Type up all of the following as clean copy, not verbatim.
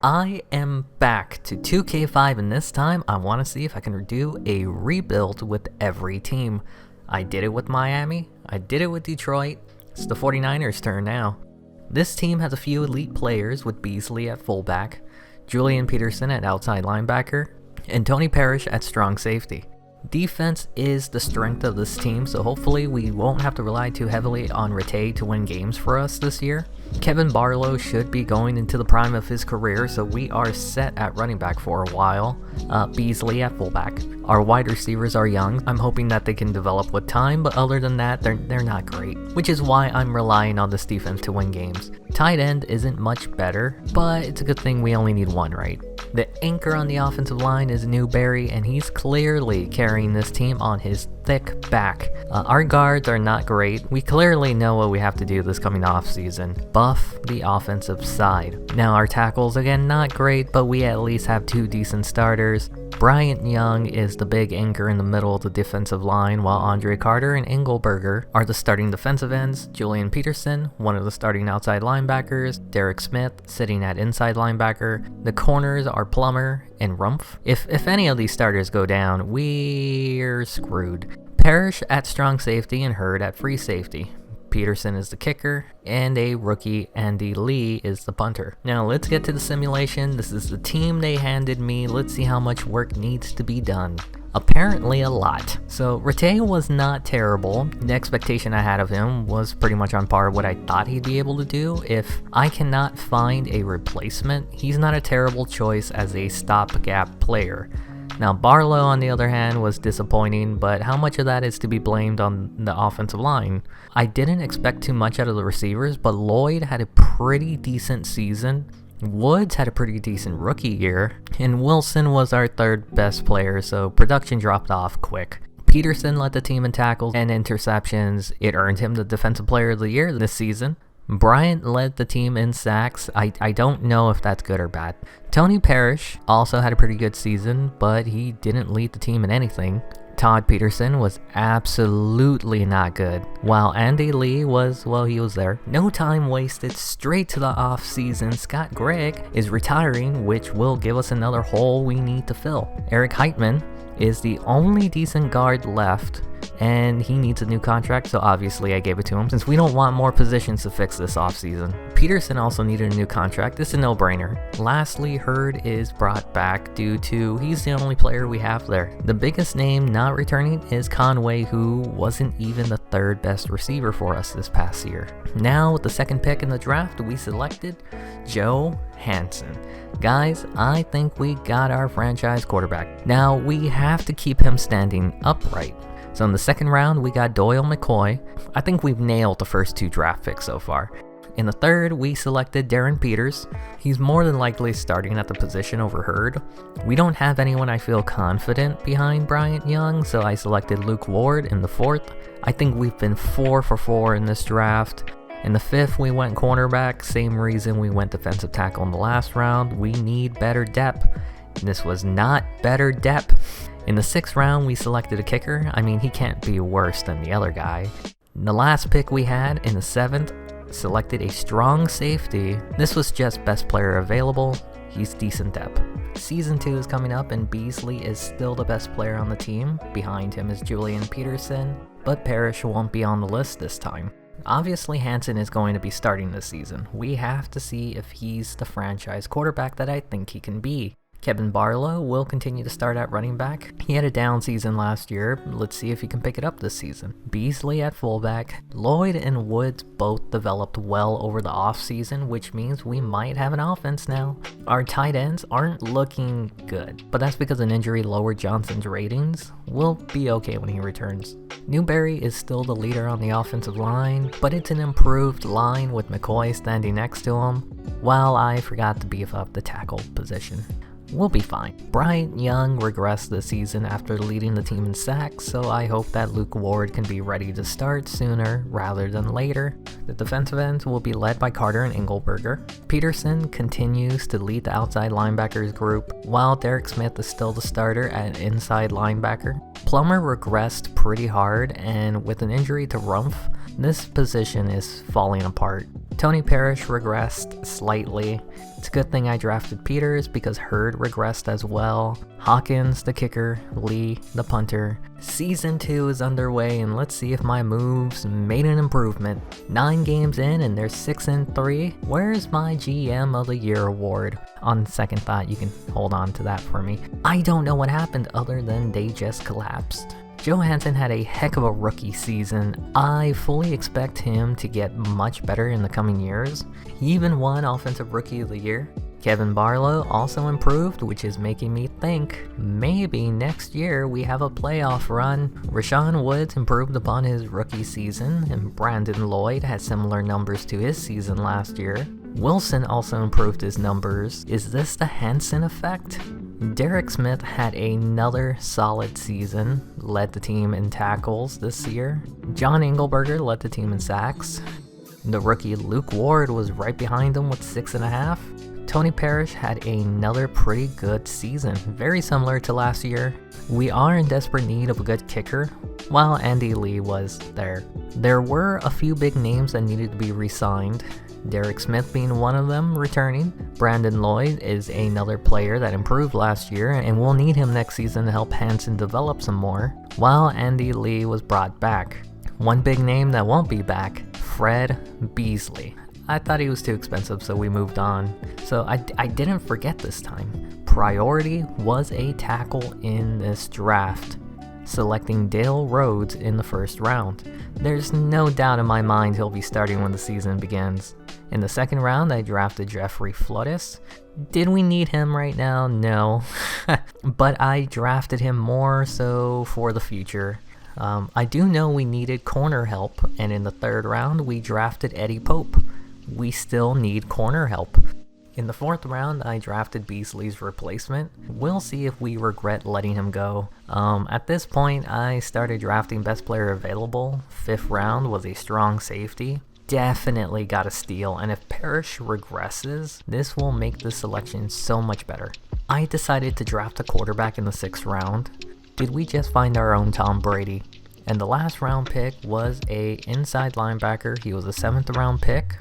I am back to 2K5 and this time I want to see if I can do a rebuild with every team. I did it with Miami, I did it with Detroit, it's the 49ers turn now. This team has a few elite players with Beasley at fullback, Julian Peterson at outside linebacker, and Tony Parrish at strong safety. Defense is the strength of this team, so hopefully we won't have to rely too heavily on Rattay to win games for us this year. Kevin Barlow should be going into the prime of his career, so we are set at running back for a while. Beasley at fullback. Our wide receivers are young. I'm hoping that they can develop with time, but other than that, they're not great, which is why I'm relying on this defense to win games. Tight end isn't much better, but it's a good thing we only need one, right? The anchor on the offensive line is Newberry, and he's clearly carrying this team on his thick back. Our guards are not great. We clearly know what we have to do this coming off season. Buff the offensive side. Now our tackles, again, not great, but we at least have two decent starters. Bryant Young is the big anchor in the middle of the defensive line, while Andre Carter and Engelberger are the starting defensive ends. Julian Peterson, one of the starting outside linebackers. Derek Smith sitting at inside linebacker. The corners are Plummer and Rumpf. If any of these starters go down, we're screwed. Parrish at strong safety and Hurd at free safety. Peterson is the kicker, and a rookie Andy Lee is the punter. Now let's get to the simulation. This is the team they handed me. Let's see how much work needs to be done. Apparently a lot. So Rattay was not terrible. The expectation I had of him was pretty much on par with what I thought he'd be able to do. If I cannot find a replacement, he's not a terrible choice as a stopgap player. Now Barlow, on the other hand, was disappointing, but how much of that is to be blamed on the offensive line? I didn't expect too much out of the receivers, but Lloyd had a pretty decent season. Woods had a pretty decent rookie year, and Wilson was our third best player, so production dropped off quick. Peterson led the team in tackles and interceptions. It earned him the Defensive Player of the Year this season. Bryant led the team in sacks. I don't know if that's good or bad. Tony Parrish also had a pretty good season, but he didn't lead the team in anything. Todd Peterson was absolutely not good, while Andy Lee was, well, he was there. No time wasted, straight to the off season. Scott Gregg is retiring, which will give us another hole we need to fill. Eric Heitman is the only decent guard left, and he needs a new contract, so obviously I gave it to him since we don't want more positions to fix this offseason. Peterson also needed a new contract. It's a no-brainer. Lastly, Hurd is brought back due to he's the only player we have there. The biggest name not returning is Conway, who wasn't even the third best receiver for us this past year. Now, with the second pick in the draft, we selected Joe Hansen. Guys, I think we got our franchise quarterback. Now, we have to keep him standing upright. So in the second round, we got Doyle McCoy. I think we've nailed the first two draft picks so far. In the third, we selected Darren Peters. He's more than likely starting at the position over Hurd. We don't have anyone I feel confident behind Bryant Young, so I selected Luke Ward in the fourth. I think we've been 4 for 4 in this draft. In the fifth, we went cornerback. Same reason we went defensive tackle in the last round. We need better depth. This was not better depth. In the sixth round, we selected a kicker. I mean, he can't be worse than the other guy. The last pick we had, in the seventh, selected a strong safety. This was just best player available. He's decent depth. Season 2 is coming up, and Beasley is still the best player on the team. Behind him is Julian Peterson, but Parrish won't be on the list this time. Obviously, Hansen is going to be starting this season. We have to see if he's the franchise quarterback that I think he can be. Kevin Barlow will continue to start at running back. He had a down season last year. Let's see if he can pick it up this season. Beasley at fullback. Lloyd and Woods both developed well over the offseason, which means we might have an offense now. Our tight ends aren't looking good, but that's because an injury lowered Johnson's ratings. We'll be okay when he returns. Newberry is still the leader on the offensive line, but it's an improved line with McCoy standing next to him, while I forgot to beef up the tackle position. We'll be fine. Bryant Young regressed this season after leading the team in sacks, so I hope that Luke Ward can be ready to start sooner rather than later. The defensive ends will be led by Carter and Engelberger. Peterson continues to lead the outside linebackers group, while Derek Smith is still the starter at inside linebacker. Plummer regressed pretty hard, and with an injury to Rumpf, this position is falling apart. Tony Parrish regressed slightly. It's a good thing I drafted Peters because Hurd regressed as well. Hawkins, the kicker, Lee, the punter. Season 2 is underway, and let's see if my moves made an improvement. 9 games in and they're 6-3. Where's my GM of the Year award? On second thought, you can hold on to that for me. I don't know what happened other than they just collapsed. Johansson had a heck of a rookie season. I fully expect him to get much better in the coming years. He even won Offensive Rookie of the Year. Kevin Barlow also improved, which is making me think maybe next year we have a playoff run. Rashawn Woods improved upon his rookie season, and Brandon Lloyd had similar numbers to his season last year. Wilson also improved his numbers. Is this the Hansen effect? Derek Smith had another solid season, led the team in tackles this year. John Engelberger led the team in sacks. The rookie Luke Ward was right behind him with 6.5. Tony Parrish had another pretty good season, very similar to last year. We are in desperate need of a good kicker, while Andy Lee was there. There were a few big names that needed to be re-signed. Derek Smith being one of them, returning. Brandon Lloyd is another player that improved last year, and we'll need him next season to help Hansen develop some more, while Andy Lee was brought back. One big name that won't be back, Fred Beasley. I thought he was too expensive, so we moved on. So I didn't forget this time. Priority was a tackle in this draft, selecting Dale Rhodes in the first round. There's no doubt in my mind he'll be starting when the season begins. In the second round, I drafted Jeffrey Fluttis. Did we need him right now? No. But I drafted him more so for the future. I do know we needed corner help, and in the third round, we drafted Eddie Pope. We still need corner help. In the fourth round, I drafted Beasley's replacement. We'll see if we regret letting him go. At this point, I started drafting best player available. Fifth round was a strong safety. Definitely got a steal, and if Parrish regresses, this will make the selection so much better. I decided to draft a quarterback in the 6th round. Did we just find our own Tom Brady? And the last round pick was a inside linebacker. He was a 7th round pick.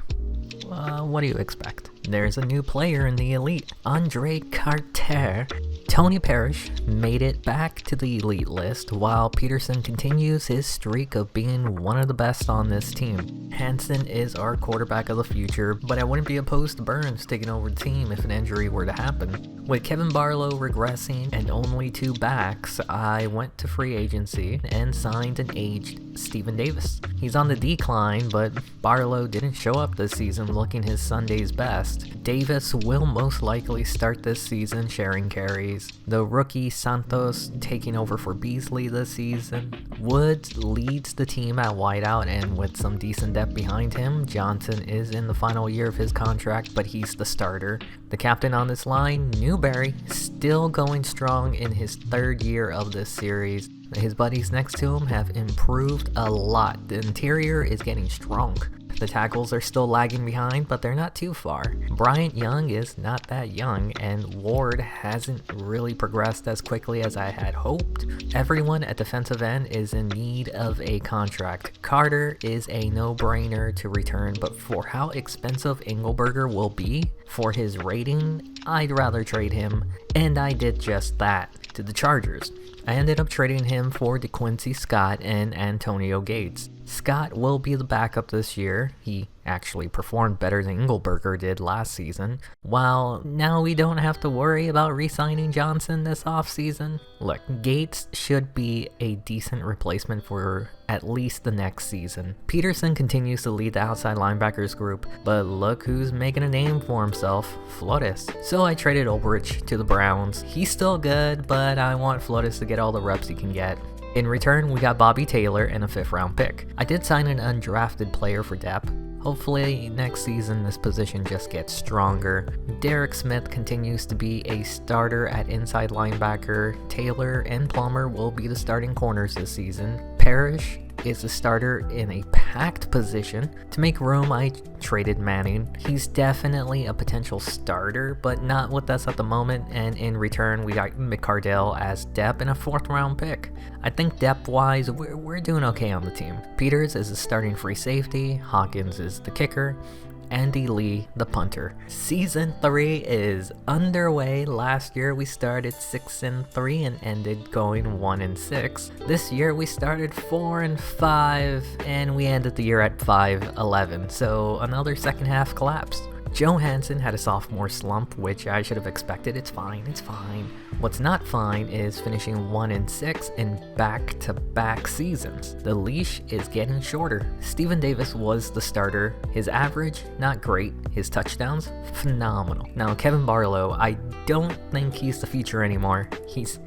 What do you expect? There's a new player in the elite, Andre Carter. Tony Parrish made it back to the elite list, while Peterson continues his streak of being one of the best on this team. Hansen is our quarterback of the future, but I wouldn't be opposed to Burns taking over the team if an injury were to happen. With Kevin Barlow regressing and only 2 backs, I went to free agency and signed an aged Stephen Davis. He's on the decline, but Barlow didn't show up this season looking his Sunday's best. Davis will most likely start this season sharing carries. The rookie Santos taking over for Beasley this season. Woods leads the team at wideout, and with some decent depth behind him, Johnson is in the final year of his contract, but he's the starter. The captain on this line, Newberry, still going strong in his 3rd year of this series. His buddies next to him have improved a lot. The interior is getting strong. The tackles are still lagging behind, but they're not too far. Bryant Young is not that young, and Ward hasn't really progressed as quickly as I had hoped. Everyone at defensive end is in need of a contract. Carter is a no-brainer to return, but for how expensive Engelberger will be for his rating, I'd rather trade him, and I did just that to the Chargers. I ended up trading him for DeQuincy Scott and Antonio Gates. Scott will be the backup this year. He actually performed better than Engelberger did last season. While now we don't have to worry about re-signing Johnson this offseason. Look, Gates should be a decent replacement for at least the next season. Peterson continues to lead the outside linebackers group, but look who's making a name for himself, Fluttis. So I traded Ulbrich to the Browns. He's still good, but I want Fluttis to get all the reps he can get. In return, we got Bobby Taylor and a 5th round pick. I did sign an undrafted player for depth. Hopefully next season this position just gets stronger. Derek Smith continues to be a starter at inside linebacker. Taylor and Plummer will be the starting corners this season. Parrish is a starter in a packed position. To make room, I traded Manning. He's definitely a potential starter, but not with us at the moment, and in return, we got McCardell as depth and a 4th round pick. I think depth-wise, we're doing okay on the team. Peters is a starting free safety, Hawkins is the kicker, Andy Lee, the punter. Season 3 is underway. Last year we started 6-3 and ended going 1-6. This year we started 4-5 and we ended the year at 5-11. So another second half collapse. Joe Hansen had a sophomore slump, which I should have expected. It's fine. What's not fine is finishing 1-6 in back-to-back seasons. The leash is getting shorter. Steven Davis was the starter. His average, not great. His touchdowns, phenomenal. Now, Kevin Barlow, I don't think he's the future anymore. He's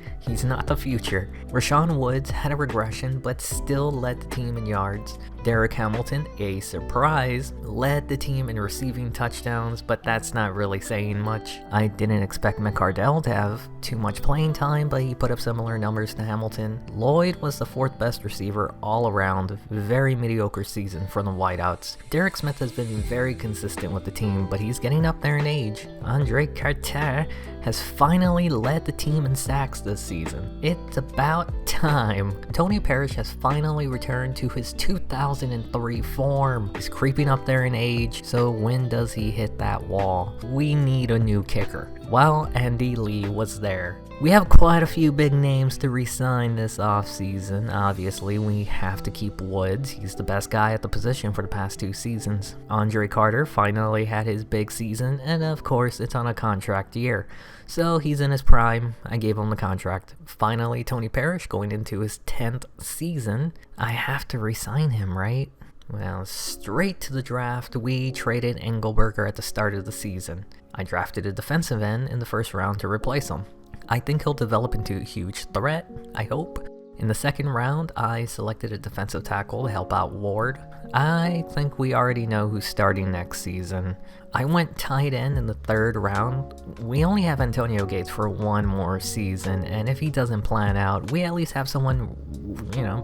not the future. Rashawn Woods had a regression, but still led the team in yards. Derek Hamilton, a surprise, led the team in receiving touchdowns, but that's not really saying much. I didn't expect McCardell to have too much playing time, but he put up similar numbers to Hamilton. Lloyd was the 4th best receiver all around. Very mediocre season for the wideouts. Derek Smith has been very consistent with the team, but he's getting up there in age. Andre Carter has finally led the team in sacks this season. It's about time. Tony Parrish has finally returned to his 2003 form. He's creeping up there in age, so when does he hit that wall? We need a new kicker. Well, Andy Lee was there. We have quite a few big names to re-sign this offseason. Obviously, we have to keep Woods. He's the best guy at the position for the past 2 seasons. Andre Carter finally had his big season, and of course, it's on a contract year. So he's in his prime. I gave him the contract. Finally, Tony Parrish going into his 10th season. I have to re-sign him, right? Well, straight to the draft, we traded Engelberger at the start of the season. I drafted a defensive end in the first round to replace him. I think he'll develop into a huge threat, I hope. In the second round, I selected a defensive tackle to help out Ward. I think we already know who's starting next season. I went tight end in the 3rd round. We only have Antonio Gates for 1 more season, and if he doesn't plan out, we at least have someone,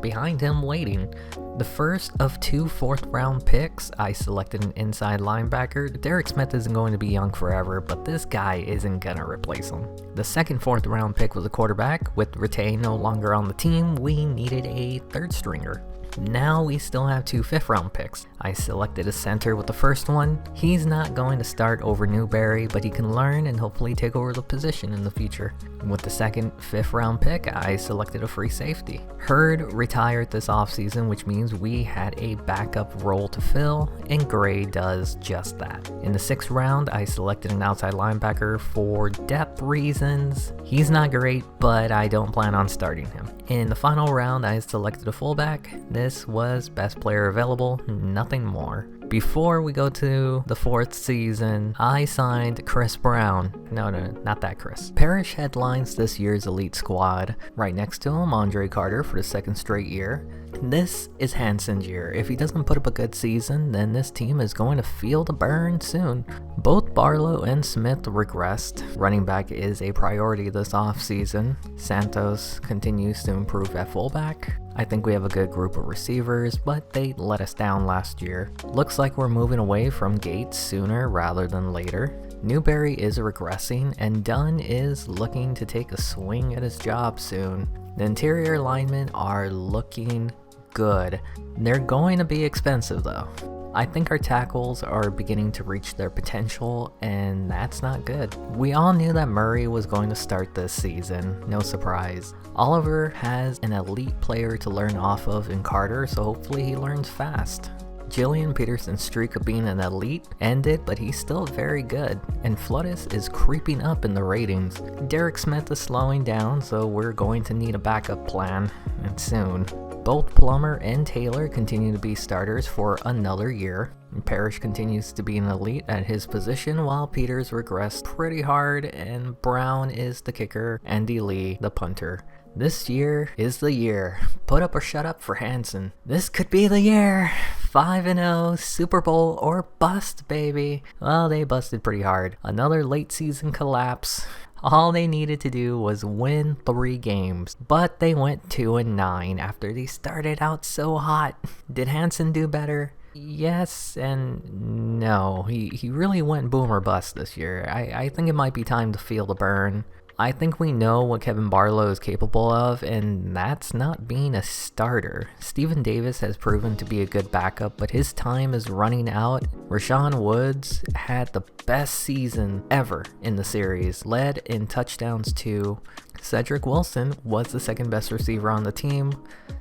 behind him waiting. The first of 2 4th round picks, I selected an inside linebacker. Derek Smith isn't going to be young forever, but this guy isn't gonna replace him. The second 4th round pick was a quarterback. With Rattay no longer on the team, we needed a 3rd stringer. Now we still have 2 5th round picks. I selected a center with the first one. He's not going to start over Newberry, but he can learn and hopefully take over the position in the future. With the second 5th round pick, I selected a free safety. Hurd retired this offseason, which means we had a backup role to fill, and Gray does just that. In the 6th round, I selected an outside linebacker for depth reasons. He's not great, but I don't plan on starting him. In the final round, I selected a fullback. This was best player available, nothing more. Before we go to the 4th season, I signed Chris Brown. No, not that Chris. Parrish headlines this year's elite squad. Right next to him, Andre Carter for the 2nd straight year. This is Hansen's year. If he doesn't put up a good season, then this team is going to feel the burn soon. Both Barlow and Smith regressed. Running back is a priority this offseason. Santos continues to improve at fullback. I think we have a good group of receivers, but they let us down last year. Looks like we're moving away from Gates sooner rather than later. Newberry is regressing, and Dunn is looking to take a swing at his job soon. The interior linemen are looking good. They're going to be expensive though. I think our tackles are beginning to reach their potential, and that's not good. We all knew that Murray was going to start this season, no surprise. Oliver has an elite player to learn off of in Carter, so hopefully he learns fast. Jillian Peterson's streak of being an elite ended, but he's still very good, and Floodus is creeping up in the ratings. Derek Smith is slowing down, so we're going to need a backup plan, and soon. Both Plummer and Taylor continue to be starters for another year. Parrish continues to be an elite at his position, while Peters regressed pretty hard, and Brown is the kicker, Andy Lee the punter. This year is the year. Put up or shut up for Hansen. This could be the year. 5-0, Super Bowl or bust, baby. Well, they busted pretty hard. Another late season collapse. All they needed to do was win 3 games, but they went 2-9 after they started out so hot. Did Hansen do better? Yes and no. He really went boom or bust this year. I think it might be time to feel the burn. I think we know what Kevin Barlow is capable of, and that's not being a starter. Steven Davis has proven to be a good backup, but his time is running out. Rashawn Woods had the best season ever in the series, led in touchdowns too. Cedric Wilson was the second best receiver on the team.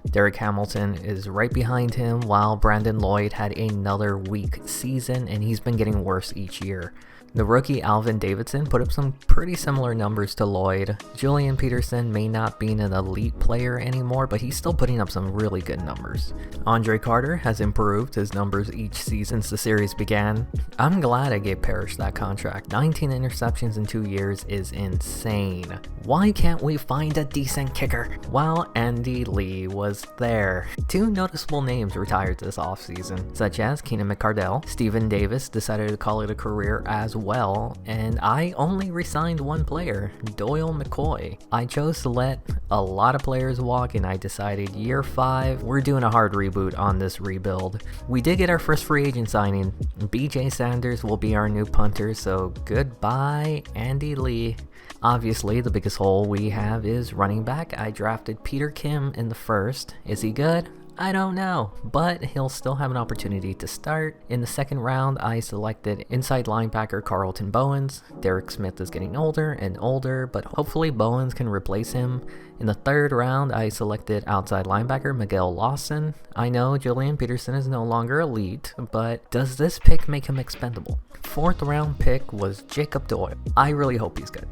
Derek Hamilton is right behind him, while Brandon Lloyd had another weak season, and he's been getting worse each year. The rookie Alvin Davidson put up some pretty similar numbers to Lloyd. Julian Peterson may not be an elite player anymore, but he's still putting up some really good numbers. Andre Carter has improved his numbers each season since the series began. I'm glad I gave Parrish that contract. 19 interceptions in 2 years is insane. Why can't we find a decent kicker? Well, Andy Lee was there. 2 noticeable names retired this offseason, such as Keenan McCardell. Steven Davis decided to call it a career as well, and I only re-signed one player, Doyle McCoy. I chose to let a lot of players walk, and I decided year 5, we're doing a hard reboot on this rebuild. We did get our first free agent signing. BJ Sanders will be our new punter, so goodbye Andy Lee. Obviously, the biggest hole we have is running back. I drafted Peter Kim in the first. Is he good? I don't know, but he'll still have an opportunity to start. In the second round, I selected inside linebacker Carlton Bowens. Derek Smith is getting older and older, but hopefully Bowens can replace him. In the third round, I selected outside linebacker Miguel Lawson. I know Julian Peterson is no longer elite, but does this pick make him expendable? Fourth round pick was Jacob Doyle. I really hope he's good.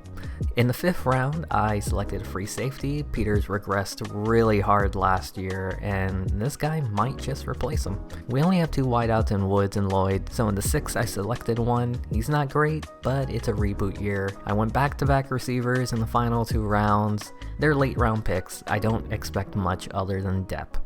In the fifth round, I selected a free safety. Peters regressed really hard last year, and this guy might just replace him. We only have 2 wideouts in Woods and Lloyd, so in the sixth I selected one. He's not great, but it's a reboot year. I went back-to-back receivers in the final 2 rounds. They're late round picks. I don't expect much other than depth.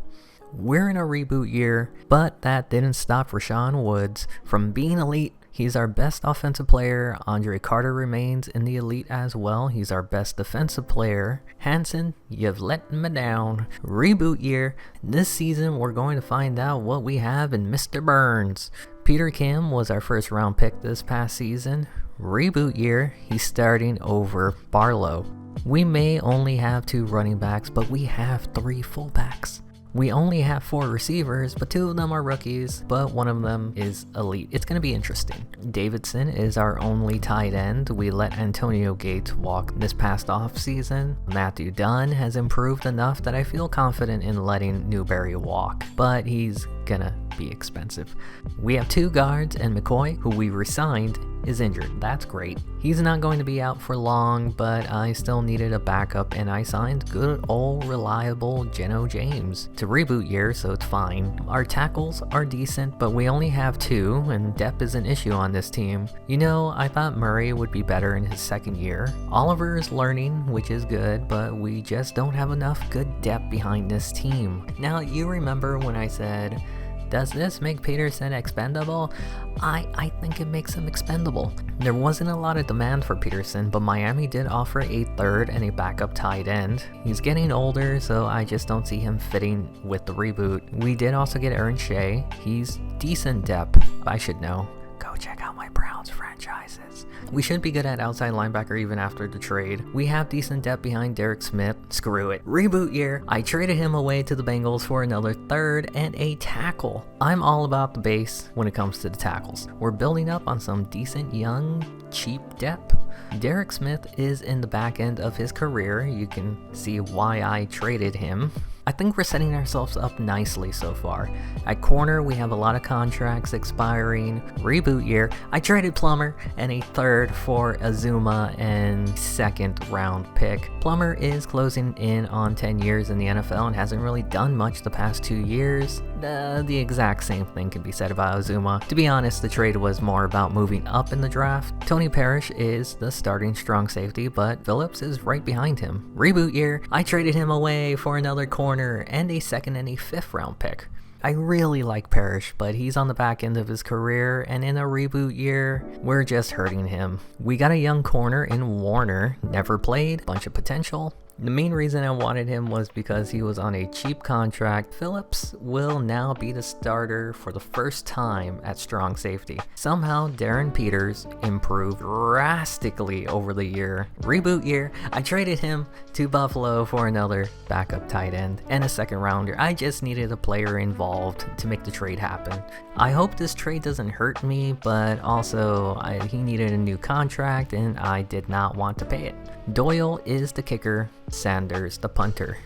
We're in a reboot year, but that didn't stop Rashawn Woods from being elite. He's our best offensive player. Andre Carter remains in the elite as well. He's our best defensive player. Hansen, you've let me down. Reboot year. This season, we're going to find out what we have in Mr. Burns. Peter Kim was our first round pick this past season. Reboot year. He's starting over Barlow. We may only have 2 running backs, but we have 3 fullbacks. We only have 4 receivers, but 2 of them are rookies, but one of them is elite. It's going to be interesting. Davidson is our only tight end. We let Antonio Gates walk this past offseason. Matthew Dunn has improved enough that I feel confident in letting Newberry walk, but he's gonna be expensive. We have 2 guards, and McCoy, who we re-signed, is injured. That's great. He's not going to be out for long, but I still needed a backup, and I signed good old reliable Geno James. It's a reboot year, so it's fine. Our tackles are decent, but we only have 2, and depth is an issue on this team. You know, I thought Murray would be better in his second year. Oliver is learning, which is good, but we just don't have enough good depth behind this team. Now, you remember when I said, does this make Peterson expendable? I think it makes him expendable. There wasn't a lot of demand for Peterson, but Miami did offer a third and a backup tight end. He's getting older, so I just don't see him fitting with the reboot. We did also get Aaron Shea. He's decent depth. I should know. Go check out my Browns franchises. We should be good at outside linebacker even after the trade. We have decent depth behind Derek Smith. Screw it. Reboot year. I traded him away to the Bengals for another third and a tackle. I'm all about the base when it comes to the tackles. We're building up on some decent young, cheap depth. Derek Smith is in the back end of his career. You can see why I traded him. I think we're setting ourselves up nicely so far. At corner, we have a lot of contracts expiring. Reboot year, I traded Plummer and a third for Azuma and 2nd round pick. Plummer is closing in on 10 years in the NFL and hasn't really done much the past 2 years. The exact same thing can be said about Azuma. To be honest, the trade was more about moving up in the draft. Tony Parrish is the starting strong safety, but Phillips is right behind him. Reboot year, I traded him away for another corner and a 2nd and a 5th round pick. I really like Parrish, but he's on the back end of his career, and in a reboot year, we're just hurting him. We got a young corner in Warner, never played, bunch of potential. The main reason I wanted him was because he was on a cheap contract. Phillips will now be the starter for the first time at strong safety. Somehow Darren Peters improved drastically over the year. Reboot year, I traded him to Buffalo for another backup tight end and a second rounder. I just needed a player involved to make the trade happen. I hope this trade doesn't hurt me, but also he needed a new contract and I did not want to pay it. Doyle is the kicker, Sanders the punter.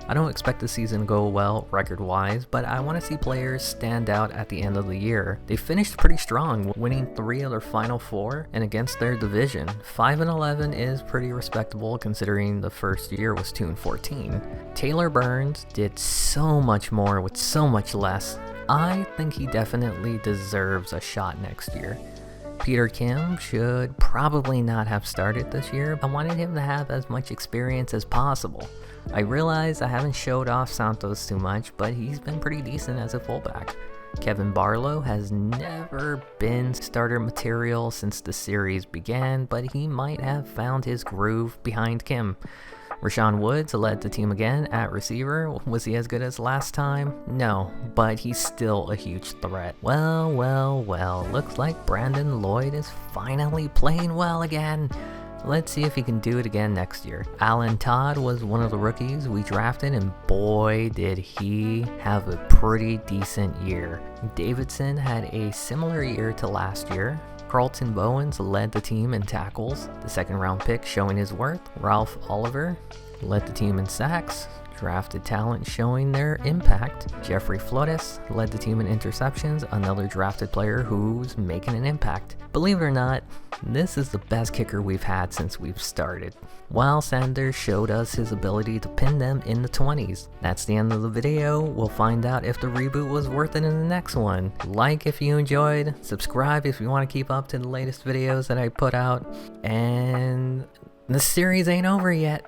I don't expect the season to go well record-wise, but I want to see players stand out at the end of the year. They finished pretty strong, winning 3 of their final 4 and against their division. 5-11 is pretty respectable considering the first year was 2-14. Taylor Burns did so much more with so much less. I think he definitely deserves a shot next year. Peter Kim should probably not have started this year. I wanted him to have as much experience as possible. I realize I haven't showed off Santos too much, but he's been pretty decent as a fullback. Kevin Barlow has never been starter material since the series began, but he might have found his groove behind Kim. Rashawn Woods led the team again at receiver. Was he as good as last time? No, but he's still a huge threat. Well, looks like Brandon Lloyd is finally playing well again. Let's see if he can do it again next year. Alan Todd was one of the rookies we drafted, and boy did he have a pretty decent year. Davidson had a similar year to last year. Carlton Bowens led the team in tackles, the second round pick showing his worth. Ralph Oliver led the team in sacks, drafted talent showing their impact. Jeffrey Flores led the team in interceptions, another drafted player who's making an impact. Believe it or not, this is the best kicker we've had since we've started. While Sanders showed us his ability to pin them in the 20s. That's the end of the video. We'll find out if the reboot was worth it in the next one. Like if you enjoyed, subscribe if you want to keep up to the latest videos that I put out, and the series ain't over yet.